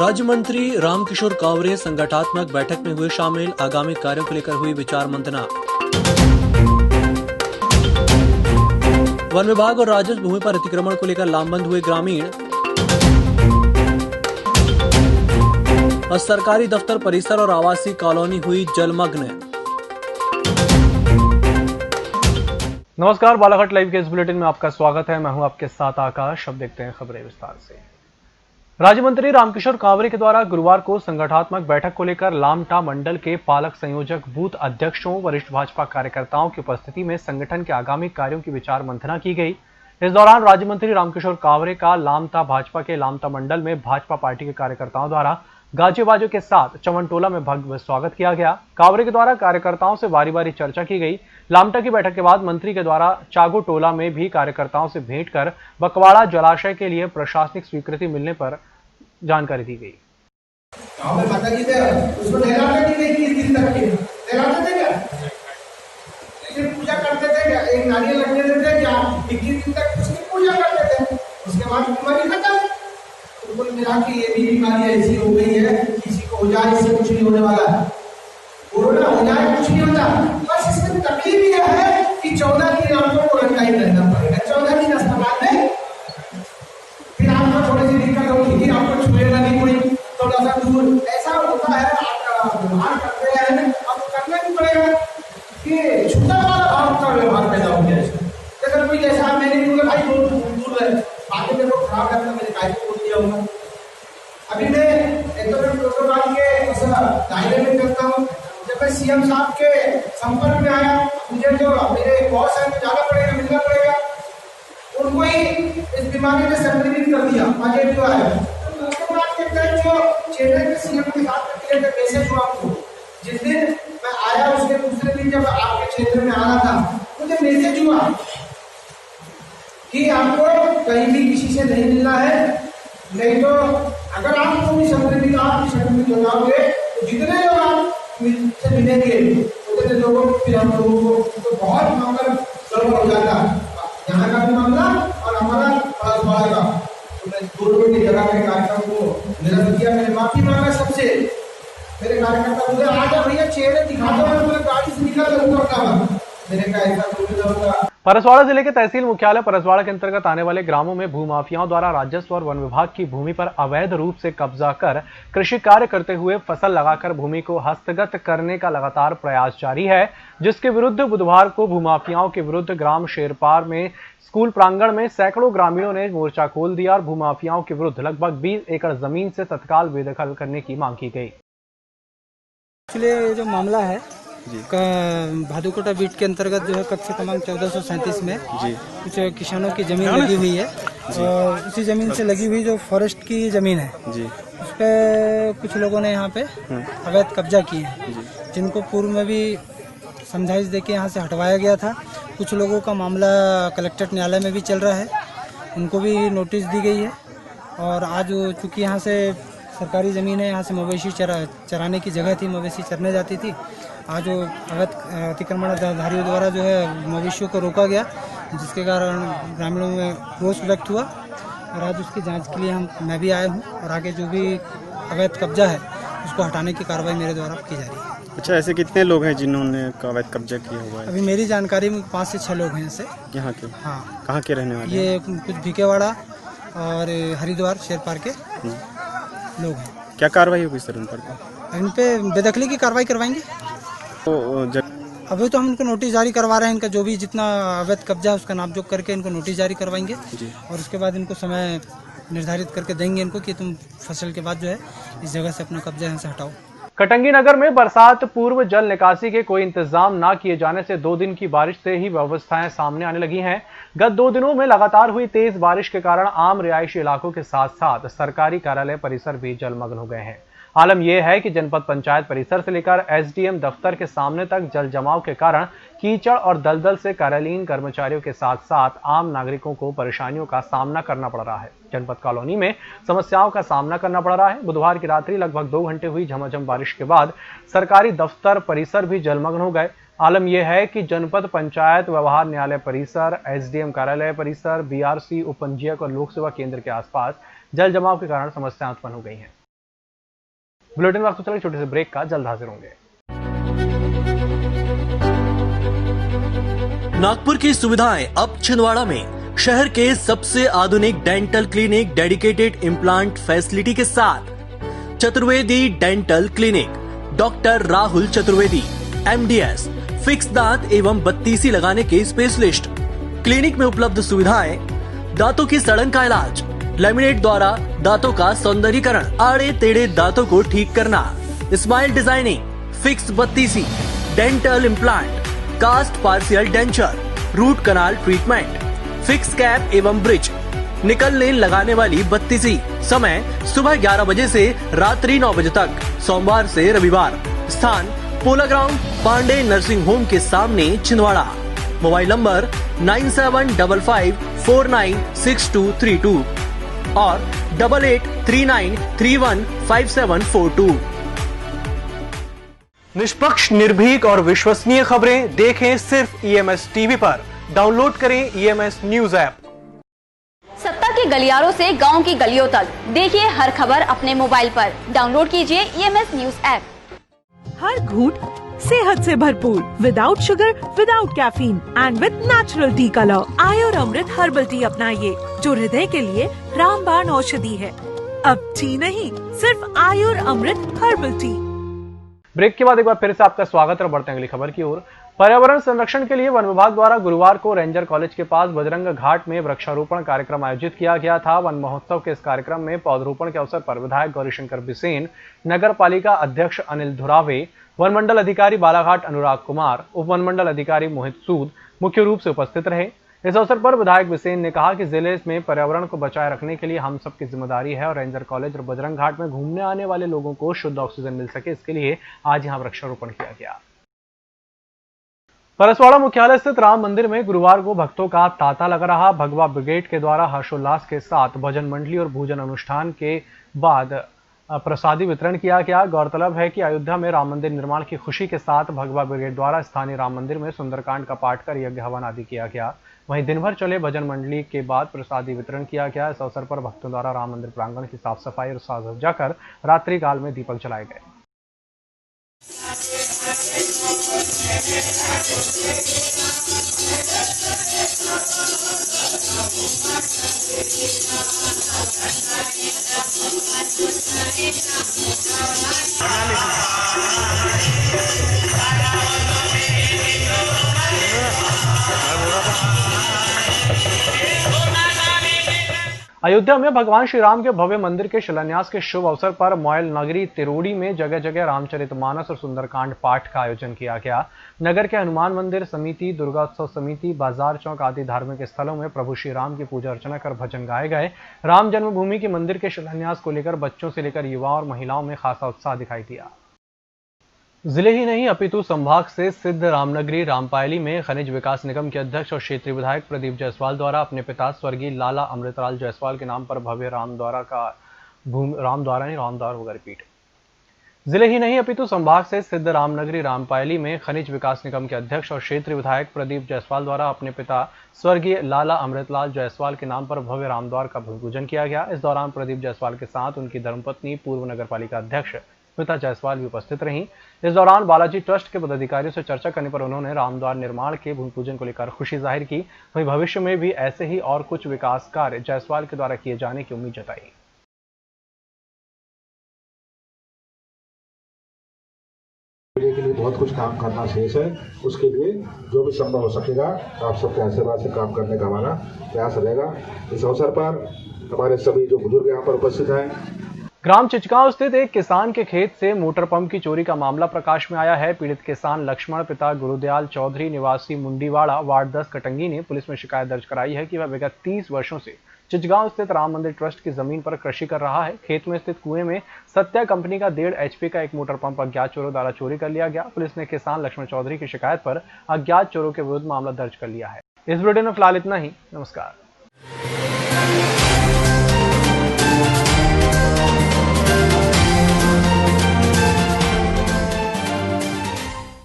राज्य मंत्री रामकिशोर कावरे संगठनात्मक बैठक में हुए शामिल। आगामी कार्यों को लेकर हुई विचार मंथना। वन विभाग और राजस्व भूमि पर अतिक्रमण को लेकर लामबंद हुए ग्रामीण। और सरकारी दफ्तर परिसर और आवासीय कॉलोनी हुई जलमग्न। नमस्कार, बालाघाट लाइव के इस बुलेटिन में आपका स्वागत है। मैं हूं आपके साथ आकाश। अब देखते हैं खबरें विस्तार से। राज्य मंत्री रामकिशोर कावरे के द्वारा गुरुवार को संगठनात्मक बैठक को लेकर लामटा मंडल के पालक संयोजक, बूथ अध्यक्षों, वरिष्ठ भाजपा कार्यकर्ताओं की उपस्थिति में संगठन के आगामी कार्यों की विचार मंथना की गई। इस दौरान राज्य मंत्री रामकिशोर कावरे का लामटा भाजपा के लामटा मंडल में भाजपा पार्टी के कार्यकर्ताओं द्वारा गाजे बाजों के साथ चमनटोला में भव्य स्वागत किया गया। कावरे के द्वारा कार्यकर्ताओं से बारी बारी चर्चा की गई। लामटा की बैठक के बाद मंत्री के द्वारा चागो टोला में भी कार्यकर्ताओं से भेंट कर बकवाड़ा जलाशय के लिए प्रशासनिक स्वीकृति मिलने पर जानकारी दी गई। पूजा करते थे क्या? एक नारियल रखने देते क्या? 21 दिन तक उसकी पूजा करते थे। उसके बाद बीमारी खत्म। उनको मिला कि ये भी बीमारी ऐसी हो गई है, किसी को हो जाए, इससे कुछ नहीं होने वाला है। कोरोना हो जाए कुछ नहीं होता, बस इसमें तकलीफ ये है कि 14 दिन आपको क्वारंटाइन रहना पड़ेगा। 14 दिन अस्पताल में, फिर आपको थोड़ी सी दिक्कत होगी, फिर आपको छुएगा नहीं कोई, थोड़ा सा दूर ऐसा होता है। आप व्यवहार करते हैं, आपको करना भी पड़ेगा कि छूटा वाला भाव का व्यवहार पैदा हो गया। अगर कोई जैसा मैंने भी बोला भाई बहुत दूर रहे, आगे मेरे को खराब करना, मैंने काय को बोल दिया होगा। अभी मैं एटोमेटिक प्रोटोकॉल के दायरे में करता हूँ। जब मैं सीएम साहब के संपर्क में आया, मुझे जो मेरे बॉस है जाना पड़ेगा, मिलना पड़ेगा। उनको ही इस बीमारी में संक्रमित कर दिया, पॉजिटिव आया। तो उसके बाद के जो चेहरे के सीएम के साथ किए थे मैसेज हुआ आपको, जिस दिन मैं आया उसके दूसरे दिन जब आपके क्षेत्र में आना था, मुझे मैसेज हुआ कि आपको कहीं भी किसी से नहीं मिलना है, नहीं तो अगर आपको भी संक्रमित हो जाओगे तो जितने लोग आप से मिलेंगे उतने लोगों को, फिर हम लोगों को तो बहुत मामला गड़बड़ हो जाता है। यहाँ का भी मामला और हमारा पड़ोस का। तो मैं दोनों की जगह के कार्यक्रम को निरस्त किया। मैंने माफी मांगा सबसे। मेरे कार्यकर्ता मुझे आ जा भैया, चेहरे दिखा दो, मैं गाड़ी से निकल जाऊंगा। मैंने कहा ऐसा तो होगा। परसवाड़ा जिले के तहसील मुख्यालय परसवाड़ा के अंतर्गत आने वाले ग्रामों में भूमाफियाओं द्वारा राजस्व और वन विभाग की भूमि पर अवैध रूप से कब्जा कर कृषि कार्य करते हुए फसल लगाकर भूमि को हस्तगत करने का लगातार प्रयास जारी है, जिसके विरुद्ध बुधवार को भूमाफियाओं के विरुद्ध ग्राम शेरपार में स्कूल प्रांगण में सैकड़ों ग्रामीणों ने मोर्चा खोल दिया और भूमाफियाओं के विरुद्ध लगभग 20 एकड़ जमीन से तत्काल बेदखल करने की मांग की गई। इसलिए जो मामला है भादुकोटा बीट के अंतर्गत जो है कक्ष क्रमांक 1437 में कुछ किसानों की जमीन लगी हुई है और उसी जमीन से लगी हुई जो फॉरेस्ट की जमीन है उस पे कुछ लोगों ने यहाँ पे अवैध कब्जा किए हैं, जिनको पूर्व में भी समझाइश देके यहाँ से हटवाया गया था। कुछ लोगों का मामला कलेक्ट्रेट न्यायालय में भी चल रहा है, उनको भी नोटिस दी गई है। और आज चूँकि यहाँ से सरकारी ज़मीन है, यहाँ से मवेशी चराने की जगह थी, मवेशी चरने जाती थी। आज अवैध अतिक्रमणधारियों द्वारा जो है मवेशियों को रोका गया, जिसके कारण ग्रामीणों में रोष व्यक्त हुआ और आज उसकी जांच के लिए मैं भी आया हूँ और आगे जो भी अवैध कब्जा है उसको हटाने की कार्रवाई मेरे द्वारा की जा रही है। अच्छा, ऐसे कितने लोग हैं जिन्होंने अवैध कब्जा किया हुआ है? अभी मेरी जानकारी में 5 से 6 लोग हैं ऐसे। यहाँ के? हाँ। कहाँ के रहने वाले? ये कुछ भीकेवाड़ा और हरिद्वार शेरपार के लोग हैं। क्या कार्रवाई होगी सर उन पर? इन पे बेदखली की कार्रवाई करवाएंगे। अभी तो हम इनको नोटिस जारी करवा रहे हैं, इनका जो भी जितना अवैध कब्जा है उसका नापजोख करके इनको नोटिस जारी करवाएंगे और उसके बाद इनको समय निर्धारित करके देंगे इनको कि तुम फसल के बाद जो है इस जगह से अपना कब्जा यहाँ से हटाओ। कटंगी नगर में बरसात पूर्व जल निकासी के कोई इंतजाम न किए जाने से 2 दिन की बारिश से ही व्यवस्थाएं सामने आने लगी हैं। गत 2 दिनों में लगातार हुई तेज बारिश के कारण आम रिहायशी इलाकों के साथ साथ सरकारी कार्यालय परिसर भी जलमग्न हो गए हैं। आलम यह है कि जनपद पंचायत परिसर से लेकर एसडीएम दफ्तर के सामने तक जल जमाव के कारण कीचड़ और दलदल से कार्यालयीन कर्मचारियों के साथ साथ आम नागरिकों को परेशानियों का सामना करना पड़ रहा है। जनपद कॉलोनी में समस्याओं का सामना करना पड़ रहा है। बुधवार की रात्रि लगभग 2 घंटे हुई झमाझम बारिश के बाद सरकारी दफ्तर परिसर भी जलमग्न हो गए। आलम यह है कि जनपद पंचायत व्यवहार न्यायालय परिसर, एसडीएम कार्यालय परिसर, बीआरसी, उपपंजीयक और लोक सेवा केंद्र के आसपास जल जमाव के कारण समस्याएं उत्पन्न हो गई हैं। बुलेटिन वक्त चले छोटे से ब्रेक का, जल्द हाजिर होंगे। नागपुर की सुविधाएं अब छिंदवाड़ा में, शहर के सबसे आधुनिक dental clinic dedicated implant facility के साथ। Chaturvedi dental clinic, doctor Rahul Chaturvedi, MDS, fix दांत एवं बत्तीसी लगाने के स्पेशलिस्ट। क्लिनिक में उपलब्ध सुविधाएं: दांतों की सड़न का इलाज, लैमिनेट द्वारा दांतों का सौंदर्यीकरण, आड़े टेढ़े दांतों को ठीक करना, स्माइल डिजाइनिंग, फिक्स बत्तीसी, dental implant, cast partial denture, root canal treatment, fix cap एवं ब्रिज, निकलने लगाने वाली बत्तीसी। समय सुबह 11 बजे से रात्रि 9 बजे तक, सोमवार से रविवार। स्थान पोला ग्राउंड, पांडे नर्सिंग होम के सामने, छिंदवाड़ा। मोबाइल नंबर 9755496232 और 8839315742। निष्पक्ष, निर्भीक और विश्वसनीय खबरें देखें सिर्फ EMS टीवी पर। डाउनलोड करें EMS न्यूज ऐप। सत्ता के गलियारों से गांव की गलियों तक देखिए हर खबर अपने मोबाइल पर। डाउनलोड कीजिए EMS न्यूज ऐप। हर घूंट सेहत से भरपूर, without sugar, without caffeine and with natural tea colour. Ayur Amrit herbal tea अपनाइए, जो हृदय के लिए रामबाण औषधि है। अब टी नहीं, सिर्फ आयुर अमृत हर्बल टी। ब्रेक के बाद एक बार फिर से आपका स्वागत है। बढ़ते हैं अगली खबर की ओर। पर्यावरण संरक्षण के लिए वन विभाग द्वारा गुरुवार को रेंजर कॉलेज के पास बजरंग घाट में वृक्षारोपण कार्यक्रम आयोजित किया गया था। वन महोत्सव के इस कार्यक्रम में पौधरोपण के अवसर पर विधायक गौरीशंकर बिसेन, नगर पालिका अध्यक्ष अनिल धुरावे, वन मंडल अधिकारी बालाघाट अनुराग कुमार, उप वन मंडल अधिकारी मोहित सूद मुख्य रूप से उपस्थित रहे। इस अवसर पर विधायक बिसेन ने कहा कि जिले में पर्यावरण को बचाए रखने के लिए हम सबकी जिम्मेदारी है और रेंजर कॉलेज और बजरंग घाट में घूमने आने वाले लोगों को शुद्ध ऑक्सीजन मिल सके, इसके लिए आज यहां वृक्षारोपण किया गया। परसवाड़ा मुख्यालय स्थित राम मंदिर में गुरुवार को भक्तों का तांता लगा रहा। भगवा ब्रिगेड के द्वारा हर्षोल्लास के साथ भजन मंडली और भोजन अनुष्ठान के बाद प्रसादी वितरण किया गया। गौरतलब है कि अयोध्या में राम मंदिर निर्माण की खुशी के साथ भगवा ब्रिगेड द्वारा स्थानीय राम मंदिर में सुंदरकांड का पाठ कर यज्ञ हवन आदि किया गया। वहीं दिन भर चले भजन मंडली के बाद प्रसादी वितरण किया गया। इस अवसर पर भक्तों द्वारा राम मंदिर प्रांगण की साफ सफाई और साज सज्जा कर रात्रि काल में दीपक जलाए गए। अयोध्या में भगवान श्री राम के भव्य मंदिर के शिलान्यास के शुभ अवसर पर मोयल नगरी तिरोड़ी में जगह जगह रामचरितमानस और सुंदरकांड पाठ का आयोजन किया गया। नगर के हनुमान मंदिर समिति, दुर्गोत्सव समिति, बाजार चौक आदि धार्मिक स्थलों में प्रभु श्री राम की पूजा अर्चना कर भजन गाए गए। राम जन्मभूमि के मंदिर के शिलान्यास को लेकर बच्चों से लेकर युवा और महिलाओं में खासा उत्साह दिखाई दिया। जिले ही नहीं अपितु संभाग से सिद्ध रामनगरी रामपायली में खनिज विकास निगम के अध्यक्ष और क्षेत्रीय विधायक प्रदीप जायसवाल द्वारा अपने पिता स्वर्गीय लाला अमृतलाल जायसवाल के नाम पर भव्य जिले ही नहीं अपितु संभाग से सिद्ध रामनगरी रामपायली में खनिज विकास निगम के अध्यक्ष और क्षेत्रीय विधायक प्रदीप जायसवाल द्वारा अपने पिता स्वर्गीय लाला अमृतलाल जायसवाल के नाम पर भव्य रामद्वार का भूमि पूजन किया गया। इस दौरान प्रदीप जायसवाल के साथ उनकी धर्मपत्नी पूर्व नगर पालिका अध्यक्ष स्मिता जायसवाल भी उपस्थित रहीं। इस दौरान बालाजी ट्रस्ट के पदाधिकारियों से चर्चा करने पर उन्होंने रामद्वार निर्माण के भूमि पूजन को लेकर खुशी जाहिर की। वहीं भविष्य में भी ऐसे ही और कुछ विकास कार्य जायसवाल के द्वारा किए जाने की उम्मीद जताई। के लिए बहुत कुछ काम करना शेष है, उसके लिए जो भी संभव हो सकेगा आप सबके आशीर्वाद से काम करने का हमारा प्रयास रहेगा। इस अवसर पर हमारे सभी जो बुजुर्ग यहाँ पर उपस्थित हैं। ग्राम चिचगांव स्थित एक किसान के खेत से मोटर पंप की चोरी का मामला प्रकाश में आया है। पीड़ित किसान लक्ष्मण पिता गुरुदयाल चौधरी निवासी मुंडीवाड़ा वार्ड 10 कटंगी ने पुलिस में शिकायत दर्ज कराई है कि वह विगत 30 वर्षों से चिचगांव स्थित राम मंदिर ट्रस्ट की जमीन पर कृषि कर रहा है। खेत में स्थित कुएं में सत्या कंपनी का 1.5 HP का एक मोटर पंप अज्ञात चोरों द्वारा चोरी कर लिया गया। पुलिस ने किसान लक्ष्मण चौधरी की शिकायत पर अज्ञात चोरों के विरुद्ध मामला दर्ज कर लिया है। इस बुलेटिन में फिलहाल इतना ही। नमस्कार।